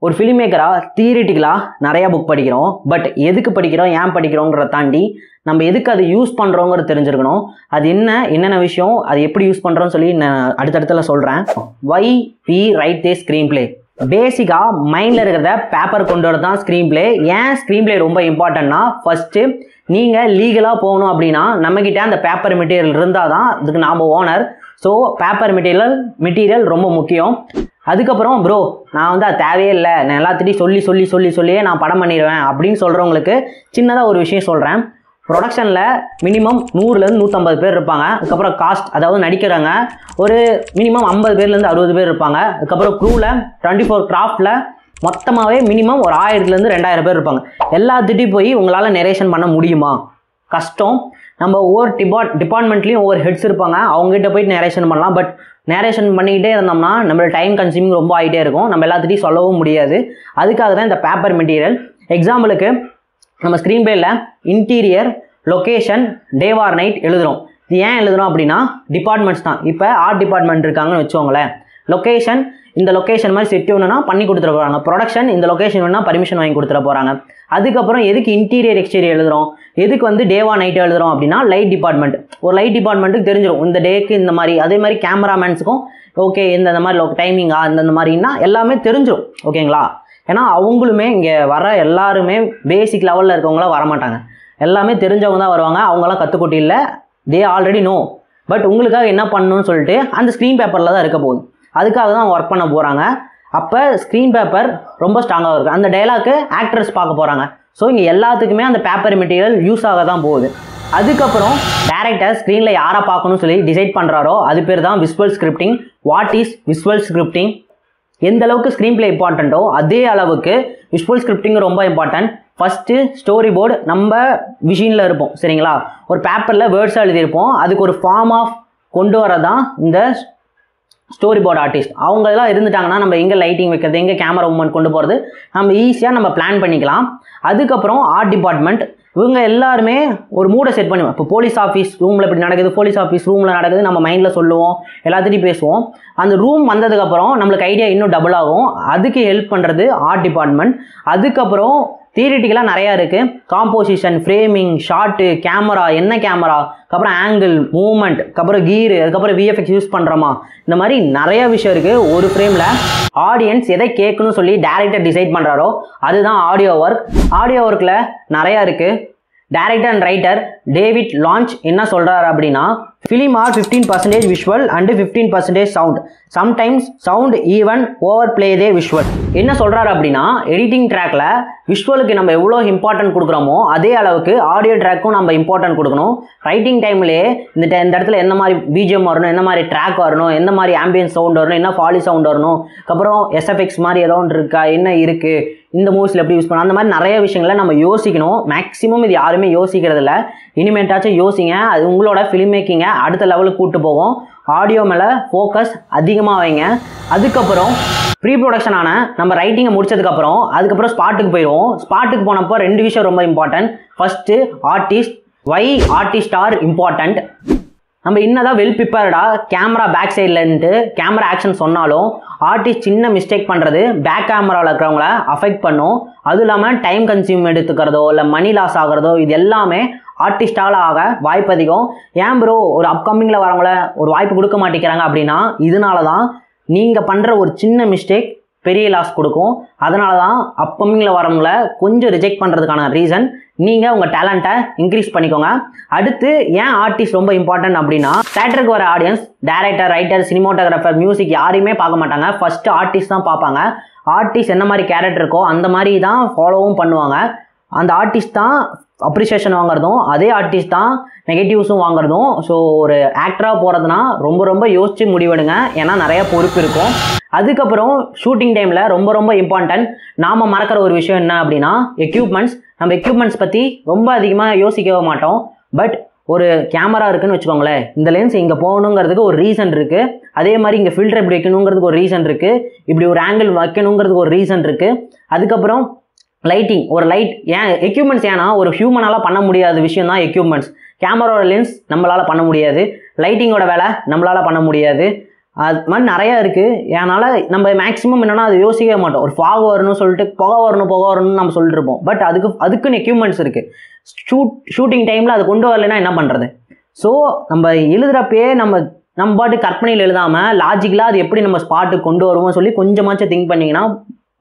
ஒரு ஃபிலிம் மேக்கராக தியரிட்டிக்கலாக நிறையா புக் படிக்கிறோம். பட் எதுக்கு படிக்கிறோம், ஏன் படிக்கிறோங்கிறத தாண்டி நம்ம எதுக்கு அதை யூஸ் பண்ணுறோங்கிறது தெரிஞ்சிருக்கணும். அது என்னென்ன விஷயம், அது எப்படி யூஸ் பண்ணுறோன்னு சொல்லி நான் அடுத்தடுத்துல சொல்கிறேன். Why we write the screenplay. பேசிக்காக மைண்டில் இருக்கிறத பேப்பர் கொண்டு வரது தான் ஸ்க்ரீன் பிளே. ஏன் ஸ்க்ரீன் பிளே ரொம்ப இம்பார்ட்டன்னா, ஃபஸ்ட்டு நீங்கள் லீகலாக போகணும் அப்படின்னா நம்மக்கிட்ட அந்த பேப்பர் மெட்டீரியல் இருந்தால் தான் அதுக்கு நாம் ஓனர். ஸோ பேப்பர் மெட்டீரியல் ரொம்ப முக்கியம். அதுக்கப்புறம் ப்ரோ நான் வந்து அது தேவையே இல்லை, நான் எல்லாத்திட்டையும் சொல்லியே நான் படம் பண்ணிடுவேன் அப்படின்னு சொல்கிறவங்களுக்கு சின்னதாக ஒரு விஷயம் சொல்கிறேன். ப்ரொடக்ஷனில் மினிமம் 100லேருந்து 150 பேர் இருப்பாங்க. அதுக்கப்புறம் காஸ்ட், அதாவது நடிக்கிறாங்க, ஒரு மினிமம் 50 பேர்லேருந்து 60 பேர் இருப்பாங்க. அதுக்கப்புறம் க்ரூவில் 24 கிராஃப்டில் மொத்தமாகவே மினிமம் ஒரு 1000லேருந்து 2000 பேர் இருப்பாங்க. எல்லாத்திட்டையும் போய் உங்களால் நரேஷன் பண்ண முடியுமா? கஷ்டம். நம்ம ஒவ்வொரு டிபார்ட்மெண்ட்லேயும் ஒவ்வொரு ஹெட்ஸ் இருப்பாங்க, அவங்ககிட்ட போயிட்டு நரேஷன் பண்ணலாம். பட் நேரேஷன் பண்ணிக்கிட்டே இருந்தோம்னா நம்மளோட டைம் கன்சியூமிங் ரொம்ப ஆகிட்டே இருக்கும், நம்ம எல்லாத்திட்டையும் சொல்லவும் முடியாது. அதுக்காக தான் இந்த பேப்பர் மெட்டீரியல். எக்ஸாம்பிளுக்கு நம்ம screen பிளேயில் interior, location, day or night எழுதுகிறோம். இது ஏன் எழுதுகிறோம் அப்படின்னா டிபார்ட்மெண்ட்ஸ் தான். இப்போ ஆர்ட் டிபார்ட்மெண்ட் இருக்காங்கன்னு வச்சுக்கோங்களேன், லொக்கேஷன் இந்த லொக்கேஷன் மாதிரி செட் வேணும்னா பண்ணி கொடுத்துட போகிறாங்க. ப்ரொடக்ஷன் இந்த லொக்கேஷன் வேணும்னா பர்மிஷன் வாங்கி கொடுத்துட போகிறாங்க. அதுக்கப்புறம் எதுக்கு இன்டீரியர் எக்ஸ்டீரியர் எழுதுகிறோம், எதுக்கு வந்து டேவா நைட்டு எழுதுகிறோம் அப்படின்னா லைட் டிபார்ட்மெண்ட். ஒரு லைட் டிபார்ட்மெண்ட்டுக்கு தெரிஞ்சிடும் இந்த டேக்கு இந்த மாதிரி. அதே மாதிரி கேமராமேன்ஸுக்கும் ஓகே இந்த மாதிரி டைமிங்கா இந்த மாதிரின்னா எல்லாமே தெரிஞ்சிடும். ஓகேங்களா? ஏன்னா அவங்களுமே இங்கே வர எல்லாருமே பேசிக் லெவலில் இருக்கவங்களாம் வரமாட்டாங்க, எல்லாமே தெரிஞ்சவங்க தான் வருவாங்க. அவங்களாம் கற்றுக்குட்டி இல்லை, தே ஆல்ரெடி நோ. பட் உங்களுக்காக என்ன பண்ணணும்னு சொல்லிட்டு அந்த ஸ்க்ரீன் பேப்பரில் தான் இருக்க போகுது, அதுக்காக தான் ஒர்க் பண்ண போகிறாங்க. அப்போ ஸ்க்ரீன் பேப்பர் ரொம்ப ஸ்ட்ராங்காக இருக்குது. அந்த டைலாக்கு ஆக்டர்ஸ் பார்க்க போகிறாங்க. ஸோ இங்கே எல்லாத்துக்குமே அந்த பேப்பர் மெட்டீரியல் யூஸ் ஆக தான் போகுது. அதுக்கப்புறம் டேரக்டர் ஸ்க்ரீனில் யாரை பார்க்கணும்னு சொல்லி டிசைட் பண்ணுறாரோ அது பேர் தான் visual scripting. What is visual scripting? எந்த அளவுக்கு ஸ்க்ரீன் பிளே இம்பார்ட்டண்ட்டோ அதே அளவுக்கு விஷுவல் ஸ்கிரிப்டிங் ரொம்ப இம்பார்ட்டன்ட். ஃபஸ்ட்டு ஸ்டோரி போர்டு நம்ம விஷனில் இருப்போம், சரிங்களா? ஒரு பேப்பரில் வேர்ட்ஸாக எழுதியிருப்போம், அதுக்கு ஒரு ஃபார்ம் ஆஃப் கொண்டு வரதான் இந்த ஸ்டோரி போர்டு ஆர்டிஸ்ட். அவங்க எல்லாம் இருந்துட்டாங்கன்னா நம்ம எங்கே லைட்டிங் வைக்கிறது, எங்கே கேமரா மூவ்மெண்ட் கொண்டு போகிறது நம்ம ஈஸியாக நம்ம பிளான் பண்ணிக்கலாம். அதுக்கப்புறம் ஆர்ட் டிபார்ட்மெண்ட், இவங்க எல்லாருமே ஒரு மூடை செட் பண்ணுவோம். இப்போ போலீஸ் ஆஃபீஸ் ரூமில் இப்படி நடக்குது, போலீஸ் ஆஃபீஸ் ரூமில் நடக்குது, நம்ம மைண்டில் சொல்லுவோம், எல்லாத்திட்டையும் பேசுவோம். அந்த ரூம் வந்ததுக்கப்புறம் நம்மளுக்கு ஐடியா இன்னும் டபுள் ஆகும். அதுக்கு ஹெல்ப் பண்ணுறது ஆர்ட் டிபார்ட்மெண்ட். அதுக்கப்புறம் தியரிட்டிக்கலாக நிறையா இருக்குது. காம்போசிஷன், ஃப்ரேமிங், ஷார்ட்டு, கேமரா, என்ன கேமரா, அதுக்கப்புறம் ஆங்கிள், மூவ்மெண்ட், அதுக்கப்புறம் கீரு, அதுக்கப்புறம் விஎஃப்எக்ஸ் யூஸ் பண்ணுறோமா, இந்த மாதிரி நிறைய விஷயம் இருக்குது. ஒரு ஃப்ரேமில் ஆடியன்ஸ் எதை கேட்கணும்னு சொல்லி டேரக்டர் டிசைட் பண்ணுறாரோ அதுதான் ஆடியோ ஒர்க். ஆடியோ ஒர்க்கில் நிறையா இருக்குது. Director and writer David Lynch என்ன சொல்கிறாரு அப்படின்னா, film are 15% visual and 15% sound. Sometimes sound even overplay the visual. என்ன சொல்கிறாரு அப்படின்னா, எடிட்டிங் ட்ராக்கில் விஷுவலுக்கு நம்ம எவ்வளோ இம்பார்ட்டன்ட் கொடுக்குறோமோ அதே அளவுக்கு ஆடியோ ட்ராக்கும் நம்ம இம்பார்ட்டன்ட் கொடுக்கணும். ரைட்டிங் டைம்லேயே இந்த இடத்துல எந்த மாதிரி பிஜிஎம் வரணும், எந்த மாதிரி ட்ராக் வரணும், எந்த மாதிரி ஆம்பியன்ஸ் சவுண்ட் வரணும், என்ன ஃபாலி சவுண்ட் வரணும், அதுக்கப்புறம் எஸ்எஃப்எக்ஸ் மாதிரி ஏதோ ஒன்று இருக்கா, என்ன இருக்குது, இந்த மூவிஸில் எப்படி யூஸ் பண்ணணும், அந்த மாதிரி நிறைய விஷயங்களை நம்ம யோசிக்கணும். மேக்ஸிமம் இது யாருமே யோசிக்கிறது இல்லை. இனிமேட்டாச்சும் யோசிங்க, அது உங்களோட ஃபிலிம் மேக்கிங்கை அடுத்த லெவலுக்கு கூப்பிட்டு போகும். ஆடியோ மேலே ஃபோக்கஸ் அதிகமாக வைங்க. அதுக்கப்புறம் ப்ரீ ப்ரொடக்ஷனான நம்ம ரைட்டிங்கை முடிச்சதுக்கப்புறம் அதுக்கப்புறம் ஸ்பாட்டுக்கு போயிடுவோம். ஸ்பாட்டுக்கு போனப்போ 2 விஷயம் ரொம்ப important. First artist. Why artist are important? நம்ம என்னதான் வெல் ப்ரிப்பேர்டாக கேமரா பேக் சைட்லேருந்து கேமரா ஆக்ஷன் சொன்னாலும் ஆர்டிஸ்ட் சின்ன மிஸ்டேக் பண்ணுறது பேக் கேமராவில் இருக்கிறவங்கள அஃபெக்ட் பண்ணும். அதுவும் இல்லாமல் டைம் கன்சியூம் எடுத்துக்கிறதோ இல்லை மணி லாஸ் ஆகிறதோ இது எல்லாமே ஆர்டிஸ்டால் ஆக வாய்ப்பு அதிகம். ஏன் ப்ரோ ஒரு அப்கமிங்கில் வரவங்கள ஒரு வாய்ப்பு கொடுக்க மாட்டேங்கிறாங்க அப்படின்னா இதனால தான். நீங்கள் பண்ணுற ஒரு சின்ன மிஸ்டேக் பெரிய லாஸ் கொடுக்கும். அதனால தான் அப்கமிங்கில் வரவங்கள கொஞ்சம் ரிஜெக்ட் பண்ணுறதுக்கான ரீசன். நீங்கள் உங்கள் டேலண்ட்டை இன்க்ரீஸ் பண்ணிக்கோங்க. அடுத்து ஏன் ஆர்டிஸ்ட் ரொம்ப இம்பார்ட்டன்ட் அப்படின்னா, தேட்டருக்கு வர audience director, writer, cinematographer, music யாரையுமே பார்க்க மாட்டாங்க, ஃபஸ்ட்டு ஆர்டிஸ்ட் தான் பார்ப்பாங்க. ஆர்டிஸ்ட் என்ன மாதிரி கேரக்டர் இருக்கோ அந்த மாதிரி தான் ஃபாலோவும் பண்ணுவாங்க. அந்த ஆர்டிஸ்ட் தான் அப்ரிசியேஷன் வாங்குறதும், அதே ஆர்டிஸ்ட் தான் நெகட்டிவ்ஸும் வாங்குறதும். ஸோ ஒரு ஆக்டராக போகிறதுனா ரொம்ப யோசித்து முடிவெடுங்க, ஏன்னா நிறைய பொறுப்பு இருக்கும். அதுக்கப்புறம் ஷூட்டிங் டைமில் ரொம்ப இம்பார்ட்டன்ட் நாம் மறக்கிற ஒரு விஷயம் என்ன அப்படின்னா எக்யூப்மெண்ட்ஸ். நம்ம எக்யூப்மெண்ட்ஸ் பற்றி ரொம்ப அதிகமாக யோசிக்கவே மாட்டோம். பட் ஒரு கேமரா இருக்குன்னு வச்சுக்கோங்களேன், இந்த லென்ஸ் இங்கே போகணுங்கிறதுக்கு ஒரு ரீசன் இருக்குது. அதே மாதிரி இங்கே ஃபில்டர் எப்படி வைக்கணுங்கிறதுக்கு ஒரு ரீசன் இருக்குது. இப்படி ஒரு ஆங்கிள் வைக்கணுங்கிறதுக்கு ஒரு ரீசன் இருக்குது. அதுக்கப்புறம் லைட்டிங், ஒரு லைட் ஏன் எக்யூப்மெண்ட்ஸ், ஏன்னா ஒரு ஹியூமனால் பண்ண முடியாத விஷயம் தான் எக்யூப்மெண்ட்ஸ். கேமராவோட லென்ஸ் நம்மளால் பண்ண முடியாது, லைட்டிங்கோட வேலை நம்மளால் பண்ண முடியாது. அது மாதிரி நிறையா இருக்குது. அதனால் நம்ம மேக்ஸிமம் என்னென்னா அது யோசிக்கவே மாட்டோம். ஒரு ஃபாக் வரணும்னு சொல்லிட்டு புகை வரணும்னு நம்ம சொல்லிட்டு இருப்போம். பட் அதுக்குன்னு எக்யூப்மெண்ட்ஸ் இருக்குது. ஷூட்டிங் டைமில் அது கொண்டு வரலைன்னா என்ன பண்ணுறது? ஸோ நம்ம எழுதுகிறப்பயே நம்ம பாட்டு கற்பனையில் எழுதாமல் லாஜிக்கலாக அது எப்படி நம்ம ஸ்பாட்டுக்கு கொண்டு வருவோம்னு சொல்லி கொஞ்சமாச்சும் திங்க் பண்ணிங்கன்னா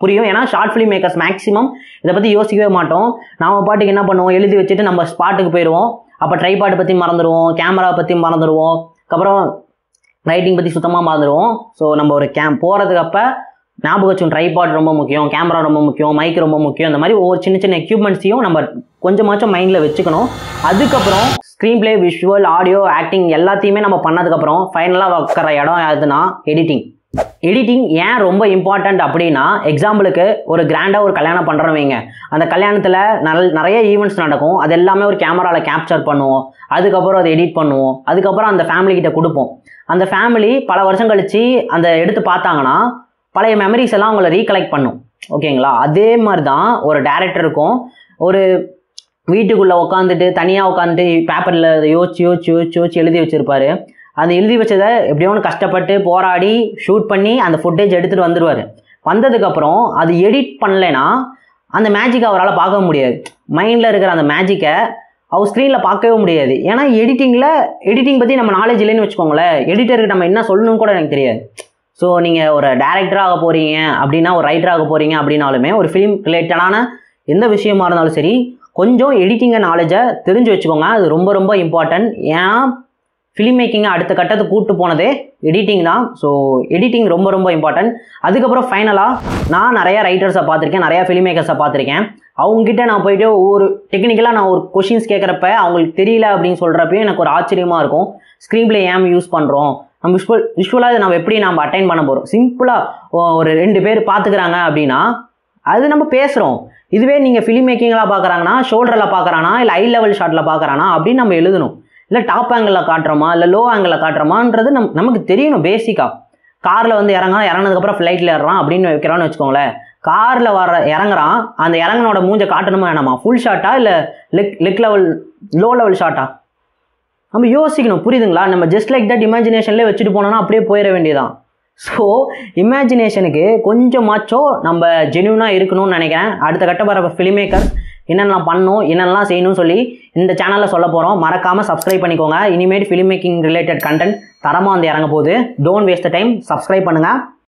புரியும். ஏன்னா ஷார்ட் ஃபிலிம் மேக்கர்ஸ் மேக்ஸிமம் இதை பற்றி யோசிக்கவே மாட்டோம். நம்ம பாட்டுக்கு என்ன பண்ணுவோம், எழுதி வச்சுட்டு நம்ம ஸ்பாட்டுக்கு போயிடுவோம். அப்போ ட்ரைபாட் பற்றி மறந்துடுவோம், கேமரா பற்றி மறந்துடுவோம், அதுக்கப்புறம் ரைட்டிங் பற்றி சுத்தமாக மறந்துடுவோம். ஸோ நம்ம ஒரு போகிறதுக்கு அப்போ ஞாபகம் வச்சோம், ட்ரைபாட் ரொம்ப முக்கியம், கேமரா ரொம்ப முக்கியம், மைக் ரொம்ப முக்கியம். இந்த மாதிரி ஒவ்வொரு சின்ன சின்ன எக்யூப்மெண்ட்ஸையும் நம்ம கொஞ்சமாச்சும் மைண்டில் வச்சுக்கணும். அதுக்கப்புறம் screen play, visual, audio, acting எல்லாத்தையுமே நம்ம பண்ணதுக்கப்புறம் ஃபைனலாக வைக்கிற இடம் எதுனா எடிட்டிங் ஏன் ரொம்ப இம்பார்ட்டண்ட் அப்படின்னா, எக்ஸாம்பிளுக்கு ஒரு கிராண்டாக ஒரு கல்யாணம் பண்ணுறோம் வைங்க. அந்த கல்யாணத்தில் நிறைய ஈவெண்ட்ஸ் நடக்கும். அது எல்லாமே ஒரு கேமராவில் கேப்சர் பண்ணுவோம். அதுக்கப்புறம் அதை எடிட் பண்ணுவோம். அதுக்கப்புறம் அந்த ஃபேமிலிக்கிட்ட கொடுப்போம். அந்த ஃபேமிலி பல வருஷம் கழித்து அந்த எடுத்து பார்த்தாங்கன்னா பழைய மெமரிஸ் எல்லாம் அவங்கள ரீகலெக்ட் பண்ணும். ஓகேங்களா? அதே மாதிரி தான் ஒரு டேரக்டருக்கும் ஒரு வீட்டுக்குள்ளே உட்காந்துட்டு தனியாக உட்காந்துட்டு பேப்பரில் யோசிச்சு எழுதி வச்சுருப்பாரு. அது எழுதி வச்சதை எப்படியோ ஒன்று கஷ்டப்பட்டு போராடி ஷூட் பண்ணி அந்த ஃபுட்டேஜ் எடுத்துகிட்டு வந்துடுவார். வந்ததுக்கப்புறம் அது எடிட் பண்ணலைன்னா அந்த மேஜிக்கை அவரால் பார்க்க முடியாது. மைண்டில் இருக்கிற அந்த மேஜிக்கை அவர் ஸ்க்ரீனில் பார்க்கவே முடியாது. ஏன்னா எடிட்டிங் பற்றி நம்ம நாலேஜ் இல்லைன்னு வச்சுக்கோங்களேன். எடிட்டருக்கு நம்ம என்ன சொல்லணும்னு கூட எனக்கு தெரியாது. ஸோ நீங்கள் ஒரு டேரக்டராக போகிறீங்க அப்படின்னா, ஒரு ரைட்டராக போகிறீங்க அப்படின்னாலுமே, ஒரு ஃபிலிம் ரிலேட்டடான எந்த விஷயமா இருந்தாலும் சரி, கொஞ்சம் எடிட்டிங்கை நாலேஜை தெரிஞ்சு வச்சுக்கோங்க. அது ரொம்ப ரொம்ப இம்பார்ட்டன்ட். ஏன்னா ஃபிலிம் மேக்கிங்கை அடுத்த கட்டத்துக்கு கூப்பிட்டு போனதே எடிட்டிங் தான். ஸோ எடிட்டிங் ரொம்ப ரொம்ப இம்பார்ட்டன்ட். அதுக்கப்புறம் ஃபைனலாக நான் நிறையா ரைட்டர்ஸை பார்த்துருக்கேன், நிறையா ஃபிலிம் மேக்கர்ஸை பார்த்துருக்கேன். அவங்ககிட்ட நான் போயிட்டு ஒரு டெக்னிக்கலாக நான் ஒரு கொஷின்ஸ் கேட்குறப்ப அவங்களுக்கு தெரியல அப்படின்னு சொல்கிறப்பையும் எனக்கு ஒரு ஆச்சரியமாக இருக்கும். ஸ்க்ரீன் பிளே ஏன் யூஸ் பண்ணுறோம், நம்ம விஷுவலாக இதை நம்ம எப்படி நம்ம அட்டைன் பண்ண போகிறோம். சிம்பிளாக ஒரு 2 பேர் பார்த்துக்கிறாங்க அப்படின்னா அது நம்ம பேசுகிறோம். இதுவே நீங்கள் ஃபிலிம் மேக்கிங்கெலாம் பார்க்குறாங்கன்னா ஷோல்டரில் பார்க்குறானா இல்லை ஹை லெவல் ஷாட்டில் பார்க்குறானா அப்படின்னு நம்ம எழுதணும். இல்லை டாப் ஆங்கிளில் காட்டுறோமா இல்லை லோ ஆங்கிளில் காட்டுறோமான்றது நமக்கு தெரியணும். பேசிக்காக காரில் வந்து இறங்கினதுக்கப்புறம் ஃப்ளைட்டில் ஏறுறான் அப்படின்னு வைக்கிறான்னு வச்சுக்கோங்களேன். காரில் இறங்குறான், அந்த இறங்கினோட மூஞ்சை காட்டணுமா வேணாமா? ஃபுல் ஷாட்டா இல்லை லெக் லெவல் லோ லெவல் ஷாட்டா? நம்ம யோசிக்கணும். புரியுதுங்களா? நம்ம ஜஸ்ட் லைக் தட் இமேஜினேஷன்லேயே வச்சுட்டு போனோம்னா அப்படியே போயிட வேண்டியதான். ஸோ இமேஜினேஷனுக்கு கொஞ்சமாச்சும் நம்ம ஜென்யூனாக இருக்கணும்னு நினைக்கிறேன். அடுத்த கட்ட வர ஃபிலிம் மேக்கர்ஸ் என்னென்னலாம் பண்ணணும், என்னென்னலாம் செய்யணும்னு சொல்லி இந்த சேனலில் சொல்ல போகிறோம். மறக்காமல் சப்ஸ்கிரைப் பண்ணிக்கோங்க. இனிமேல் ஃபிலிம் மேக்கிங் ரிலேட்டட் கண்டென்ட் தரமாக வந்து இறங்க போகுது. Don't waste the time. Subscribe பண்ணுங்கள்.